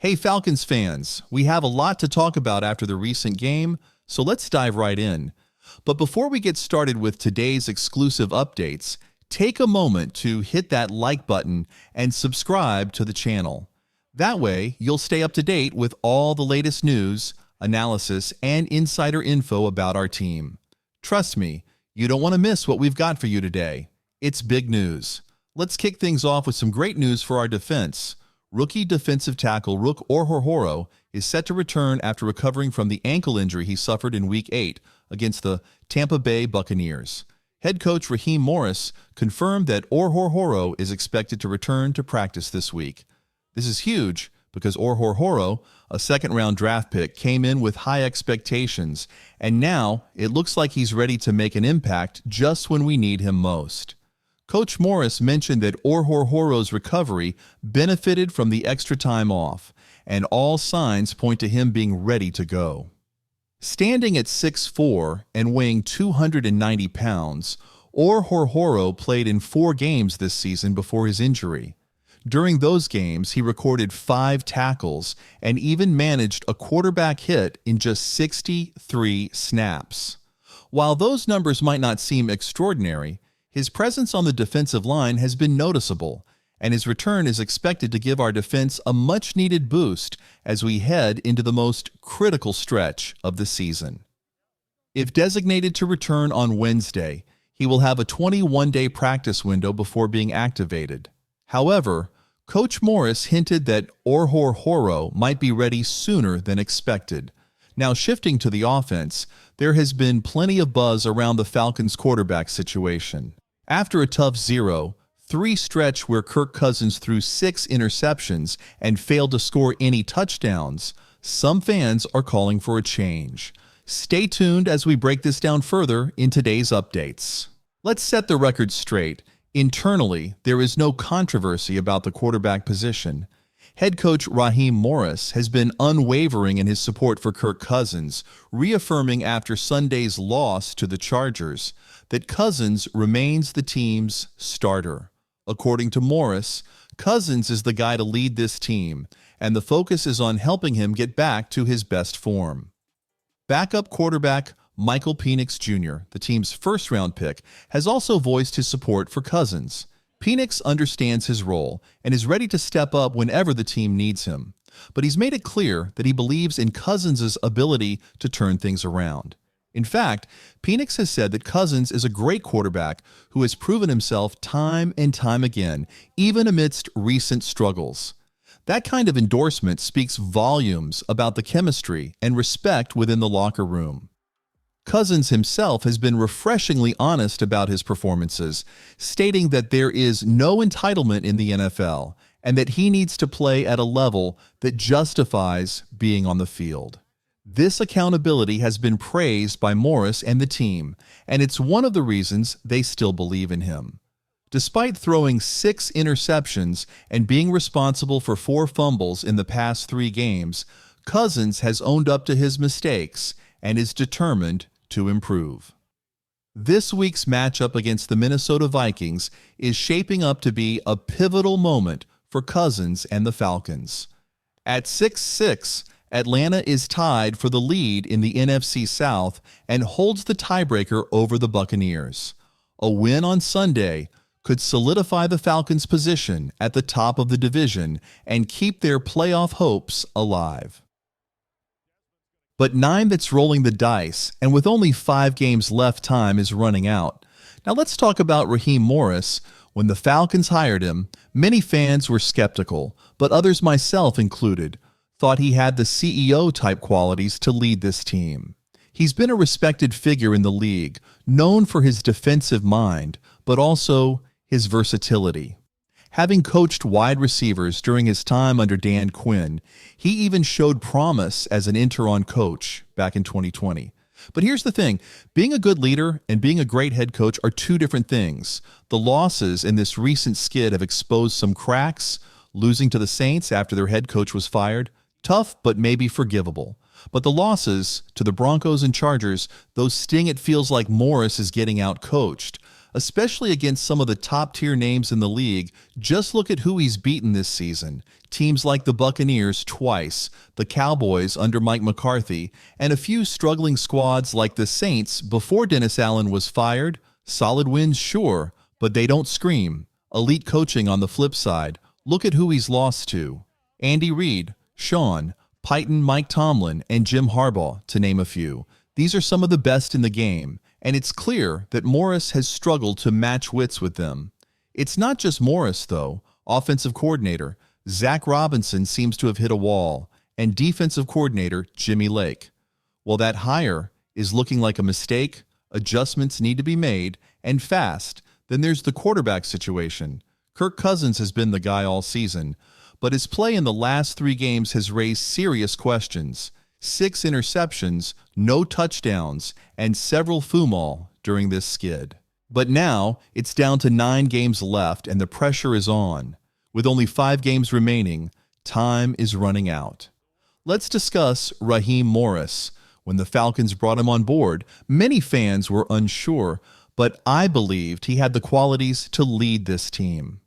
Hey Falcons fans, we have a lot to talk about after the recent game, so let's dive right in. But before we get started with today's exclusive updates, take a moment to hit that like button and subscribe to the channel. That way, you'll stay up to date with all the latest news, analysis, and insider info about our team. Trust me, you don't want to miss what we've got for you today. It's big news. Let's kick things off with some great news for our defense. Rookie defensive tackle Rook Orhorhoro is set to return after recovering from the ankle injury he suffered in Week 8 against the Tampa Bay Buccaneers. Head coach Raheem Morris confirmed that Orhorhoro is expected to return to practice this week. This is huge because Orhorhoro, a second-round draft pick, came in with high expectations, and now it looks like he's ready to make an impact just when we need him most. Coach Morris mentioned that Orhorhoro's recovery benefited from the extra time off, and all signs point to him being ready to go. Standing at 6'4" and weighing 290 pounds, Orhorhoro played in 4 games this season before his injury. During those games, he recorded 5 tackles and even managed a quarterback hit in just 63 snaps. While those numbers might not seem extraordinary, his presence on the defensive line has been noticeable, and his return is expected to give our defense a much-needed boost as we head into the most critical stretch of the season. If designated to return on Wednesday, he will have a 21-day practice window before being activated. However, Coach Morris hinted that Orhorhoro might be ready sooner than expected. Now shifting to the offense, there has been plenty of buzz around the Falcons' quarterback situation. After a tough 0-3 stretch where Kirk Cousins threw 6 interceptions and failed to score any touchdowns, some fans are calling for a change. Stay tuned as we break this down further in today's updates. Let's set the record straight. Internally, there is no controversy about the quarterback position. Head coach Raheem Morris has been unwavering in his support for Kirk Cousins, reaffirming after Sunday's loss to the Chargers that Cousins remains the team's starter. According to Morris, Cousins is the guy to lead this team, and the focus is on helping him get back to his best form. Backup quarterback Michael Penix Jr., the team's first-round pick, has also voiced his support for Cousins. Penix understands his role and is ready to step up whenever the team needs him, but he's made it clear that he believes in Cousins' ability to turn things around. In fact, Penix has said that Cousins is a great quarterback who has proven himself time and time again, even amidst recent struggles. That kind of endorsement speaks volumes about the chemistry and respect within the locker room. Cousins himself has been refreshingly honest about his performances, stating that there is no entitlement in the NFL and that he needs to play at a level that justifies being on the field. This accountability has been praised by Morris and the team, and it's one of the reasons they still believe in him. Despite throwing 6 interceptions and being responsible for 4 fumbles in the past 3 games, Cousins has owned up to his mistakes and is determined to improve. This week's matchup against the Minnesota Vikings is shaping up to be a pivotal moment for Cousins and the Falcons. At 6-6, Atlanta is tied for the lead in the NFC South and holds the tiebreaker over the Buccaneers. A win on Sunday could solidify the Falcons' position at the top of the division and keep their playoff hopes alive. But 9 that's rolling the dice, and with only 5 games left, time is running out. Now let's talk about Raheem Morris. When the Falcons hired him, many fans were skeptical, but others, myself included, thought he had the CEO-type qualities to lead this team. He's been a respected figure in the league, known for his defensive mind, but also his versatility. Having coached wide receivers during his time under Dan Quinn, he even showed promise as an interim coach back in 2020. But here's the thing, being a good leader and being a great head coach are 2 different things. The losses in this recent skid have exposed some cracks, losing to the Saints after their head coach was fired. Tough, but maybe forgivable. But the losses to the Broncos and Chargers, those sting. It feels like Morris is getting out-coached. especially against some of the top-tier names in the league. Just look at who he's beaten this season. Teams like the Buccaneers twice, the Cowboys under Mike McCarthy, and a few struggling squads like the Saints before Dennis Allen was fired. Solid wins, sure, but they don't scream. Elite coaching on the flip side. Look at who he's lost to. Andy Reid, Sean Payton, Mike Tomlin, and Jim Harbaugh, to name a few. These are some of the best in the game, and it's clear that Morris has struggled to match wits with them. It's not just Morris, though. Offensive coordinator Zach Robinson seems to have hit a wall, and defensive coordinator Jimmy Lake. Well, that hire is looking like a mistake, adjustments need to be made, and fast. Then there's the quarterback situation. Kirk Cousins has been the guy all season, but his play in the last 3 games has raised serious questions. 6 interceptions, no touchdowns, and several fumal during this skid. But now, it's down to 9 games left and the pressure is on. With only 5 games remaining, time is running out. Let's discuss Raheem Morris. When the Falcons brought him on board, many fans were unsure, but I believed he had the qualities to lead this team.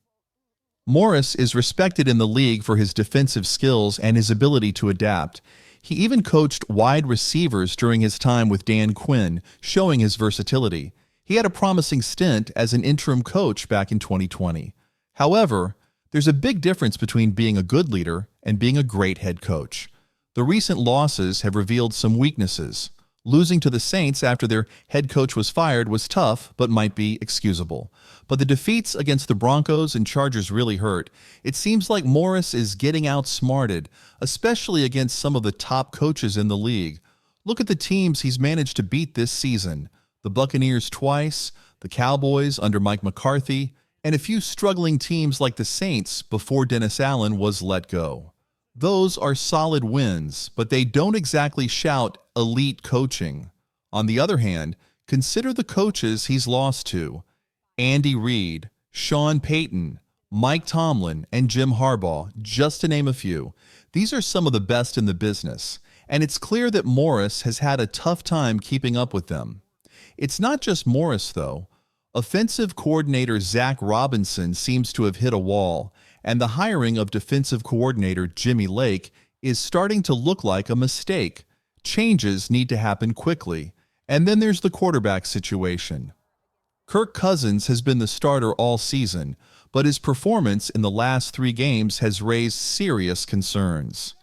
Morris is respected in the league for his defensive skills and his ability to adapt. He even coached wide receivers during his time with Dan Quinn, showing his versatility. He had a promising stint as an interim coach back in 2020. However, there's a big difference between being a good leader and being a great head coach. The recent losses have revealed some weaknesses. Losing to the Saints after their head coach was fired was tough, but might be excusable. But the defeats against the Broncos and Chargers really hurt. It seems like Morris is getting outsmarted, especially against some of the top coaches in the league. Look at the teams he's managed to beat this season. The Buccaneers twice, the Cowboys under Mike McCarthy, and a few struggling teams like the Saints before Dennis Allen was let go. Those are solid wins, but they don't exactly shout elite coaching. On the other hand, consider the coaches he's lost to. Andy Reid, Sean Payton, Mike Tomlin, and Jim Harbaugh, just to name a few. These are some of the best in the business, and it's clear that Morris has had a tough time keeping up with them. It's not just Morris, though. Offensive coordinator Zach Robinson seems to have hit a wall, and the hiring of defensive coordinator Jimmy Lake is starting to look like a mistake. Changes need to happen quickly. And then there's the quarterback situation. Kirk Cousins has been the starter all season, but his performance in the last 3 games has raised serious concerns.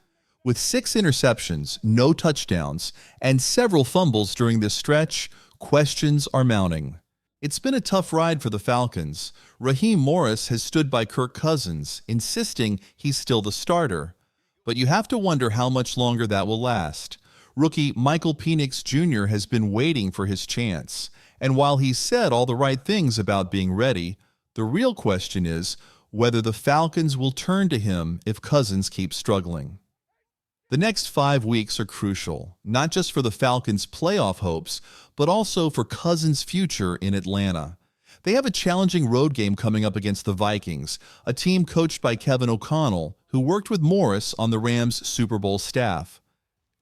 With 6 interceptions, no touchdowns, and several fumbles during this stretch, questions are mounting. It's been a tough ride for the Falcons. Raheem Morris has stood by Kirk Cousins, insisting he's still the starter. But you have to wonder how much longer that will last. Rookie Michael Penix Jr. has been waiting for his chance. And while he's said all the right things about being ready, the real question is whether the Falcons will turn to him if Cousins keeps struggling. The next 5 weeks are crucial, not just for the Falcons' playoff hopes, but also for Cousins' future in Atlanta. They have a challenging road game coming up against the Vikings, a team coached by Kevin O'Connell, who worked with Morris on the Rams' Super Bowl staff.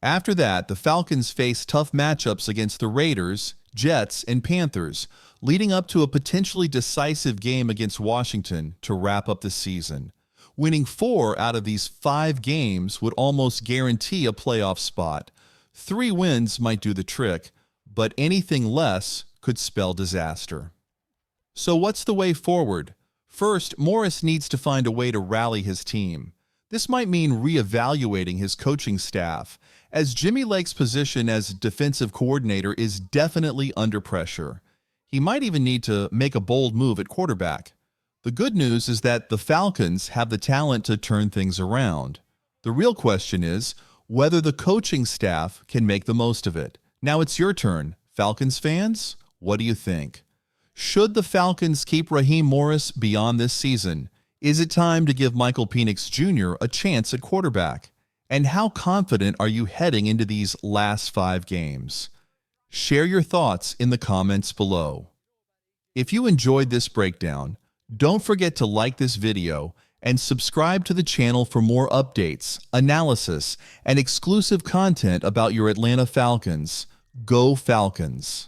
After that, the Falcons face tough matchups against the Raiders, Jets, and Panthers, leading up to a potentially decisive game against Washington to wrap up the season. Winning 4 out of these 5 games would almost guarantee a playoff spot. 3 wins might do the trick, but anything less could spell disaster. So what's the way forward? First, Morris needs to find a way to rally his team. This might mean reevaluating his coaching staff, as Jimmy Lake's position as defensive coordinator is definitely under pressure. He might even need to make a bold move at quarterback. The good news is that the Falcons have the talent to turn things around. The real question is whether the coaching staff can make the most of it. Now it's your turn. Falcons fans, what do you think? Should the Falcons keep Raheem Morris beyond this season? Is it time to give Michael Penix Jr. a chance at quarterback? And how confident are you heading into these last 5 games? Share your thoughts in the comments below. If you enjoyed this breakdown, don't forget to like this video and subscribe to the channel for more updates, analysis, and exclusive content about your Atlanta Falcons. Go Falcons!